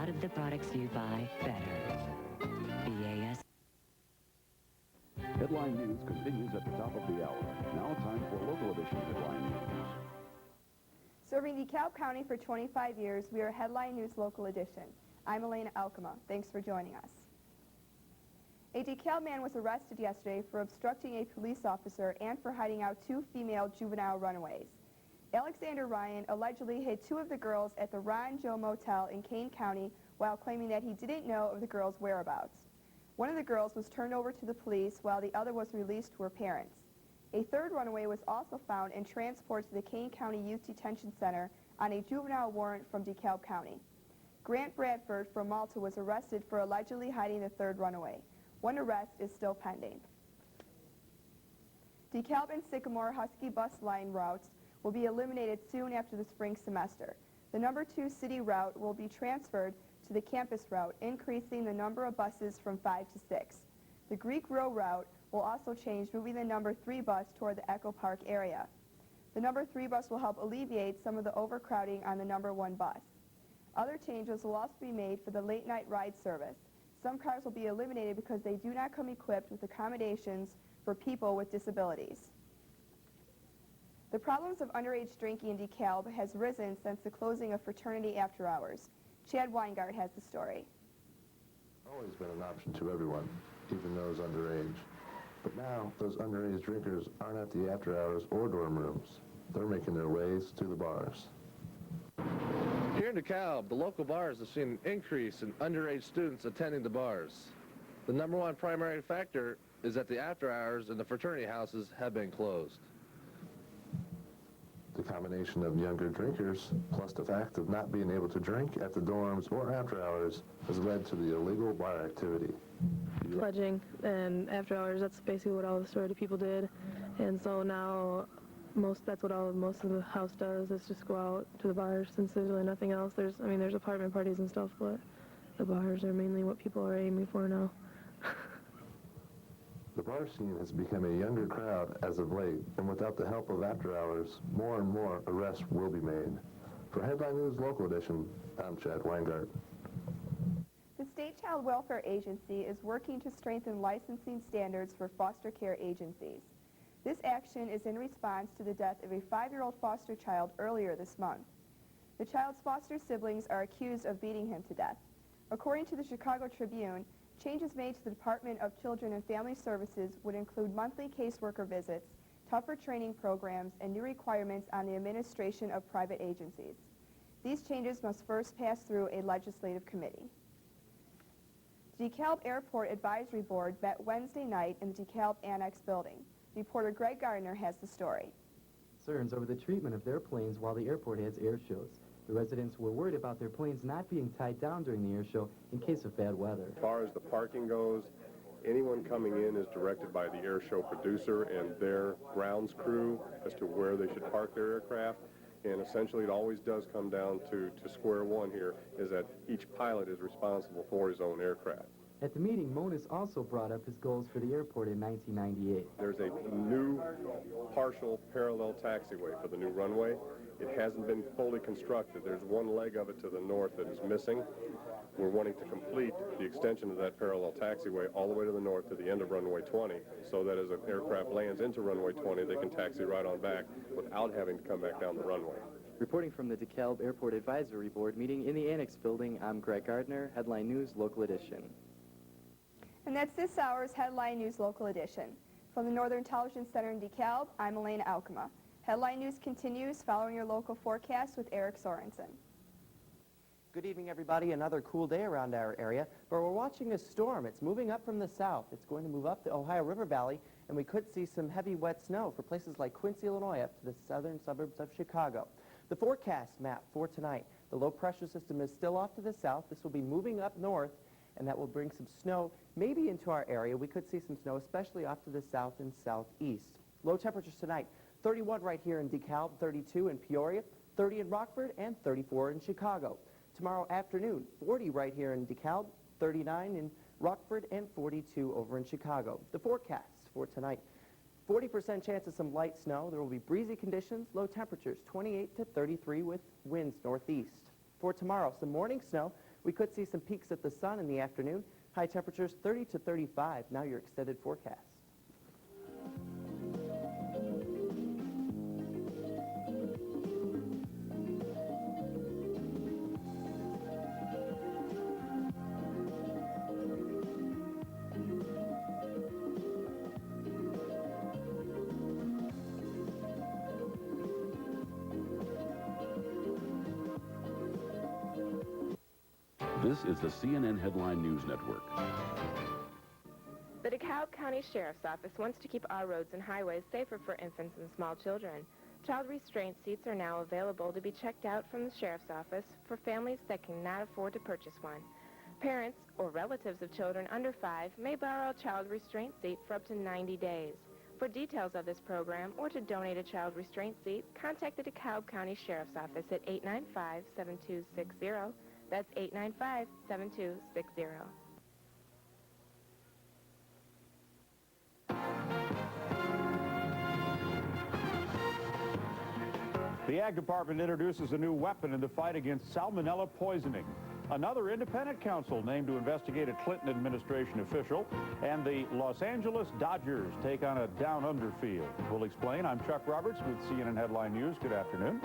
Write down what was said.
lot of the products you buy better. BAS. Headline News continues at the top of the hour. Now time for local edition Headline News. Serving DeKalb County for 25 years, we are Headline News Local Edition. I'm Elena Alkema. Thanks for joining us. A DeKalb man was arrested yesterday for obstructing a police officer and for hiding out 2 female juvenile runaways. Alexander Ryan allegedly hid 2 of the girls at the Ron Joe Motel in Kane County while claiming that he didn't know of the girls' whereabouts. One of the girls was turned over to the police while the other was released to her parents. A 3rd runaway was also found and transported to the Kane County Youth Detention Center on a juvenile warrant from DeKalb County. Grant Bradford from Malta was arrested for allegedly hiding the 3rd runaway. One arrest is still pending. DeKalb and Sycamore Husky bus line routes will be eliminated soon after the spring semester. The number 2 city route will be transferred to the campus route, increasing the number of buses from 5 to 6. The Greek Row route will also change, moving the number 3 bus toward the Echo Park area. The number 3 bus will help alleviate some of the overcrowding on the number 1 bus. Other changes will also be made for the late night ride service. Some cars will be eliminated because they do not come equipped with accommodations for people with disabilities. The problems of underage drinking in DeKalb has risen since the closing of fraternity after hours. Chad Weingart has the story. Always been an option to everyone, even those underage. But now, those underage drinkers aren't at the after hours or dorm rooms. They're making their ways to the bars. Here in DeKalb, the local bars have seen an increase in underage students attending the bars. The number 1 primary factor is that the after hours and the fraternity houses have been closed. The combination of younger drinkers, plus the fact of not being able to drink at the dorms or after hours, has led to the illegal bar activity. Pledging and after hours, that's basically what all the sorority people did. And so now that's what most of the house does, is just go out to the bars since there's really nothing else. There's apartment parties and stuff, but the bars are mainly what people are aiming for now. The bar scene has become a younger crowd as of late, and without the help of after hours, more and more arrests will be made. For Headline News Local Edition, I'm Chad Weingart. The State Child Welfare Agency is working to strengthen licensing standards for foster care agencies. This action is in response to the death of a 5-year-old foster child earlier this month. The child's foster siblings are accused of beating him to death. According to the Chicago Tribune, changes made to the Department of Children and Family Services would include monthly caseworker visits, tougher training programs, and new requirements on the administration of private agencies. These changes must first pass through a legislative committee. The DeKalb Airport Advisory Board met Wednesday night in the DeKalb Annex building. Reporter Greg Gardner has the story. Concerns over the treatment of their planes while the airport has air shows. The residents were worried about their planes not being tied down during the air show in case of bad weather. As far as the parking goes, anyone coming in is directed by the air show producer and their grounds crew as to where they should park their aircraft. And essentially it always does come down to square one here, is that each pilot is responsible for his own aircraft. At the meeting, Monis also brought up his goals for the airport in 1998. There's a new partial parallel taxiway for the new runway. It hasn't been fully constructed. There's one leg of it to the north that is missing. We're wanting to complete the extension of that parallel taxiway all the way to the north to the end of runway 20, so that as an aircraft lands into runway 20, they can taxi right on back without having to come back down the runway. Reporting from the DeKalb Airport Advisory Board meeting in the Annex building, I'm Greg Gardner, Headline News Local Edition. And that's this hour's Headline News Local Edition. From the Northern Television Center in DeKalb, I'm Elena Alkema. Headline News continues following your local forecast with Eric Sorensen. Good evening, everybody. Another cool day around our area, but we're watching a storm. It's moving up from the south. It's going to move up the Ohio River Valley, and we could see some heavy wet snow for places like Quincy, Illinois, up to the southern suburbs of Chicago. The forecast map for tonight, the low pressure system is still off to the south. This will be moving up north, and that will bring some snow maybe into our area. We could see some snow, especially off to the south and southeast. Low temperatures tonight, 31 right here in DeKalb, 32 in Peoria, 30 in Rockford, and 34 in Chicago. Tomorrow afternoon, 40 right here in DeKalb, 39 in Rockford, and 42 over in Chicago. The forecasts for tonight, 40% chance of some light snow. There will be breezy conditions, low temperatures, 28 to 33 with winds northeast. For tomorrow, some morning snow We could see some peaks at the sun in the afternoon. High temperatures 30 to 35. Now your extended forecast. This is the CNN Headline News Network. The DeKalb County Sheriff's Office wants to keep our roads and highways safer for infants and small children. Child restraint seats are now available to be checked out from the Sheriff's Office for families that cannot afford to purchase one. Parents or relatives of children under 5 may borrow a child restraint seat for up to 90 days. For details of this program or to donate a child restraint seat, contact the DeKalb County Sheriff's Office at 895-7260. That's 895-7260. The Ag Department introduces a new weapon in the fight against salmonella poisoning. Another independent counsel named to investigate a Clinton administration official, and the Los Angeles Dodgers take on a down-under field. We'll explain. I'm Chuck Roberts with CNN Headline News. Good afternoon.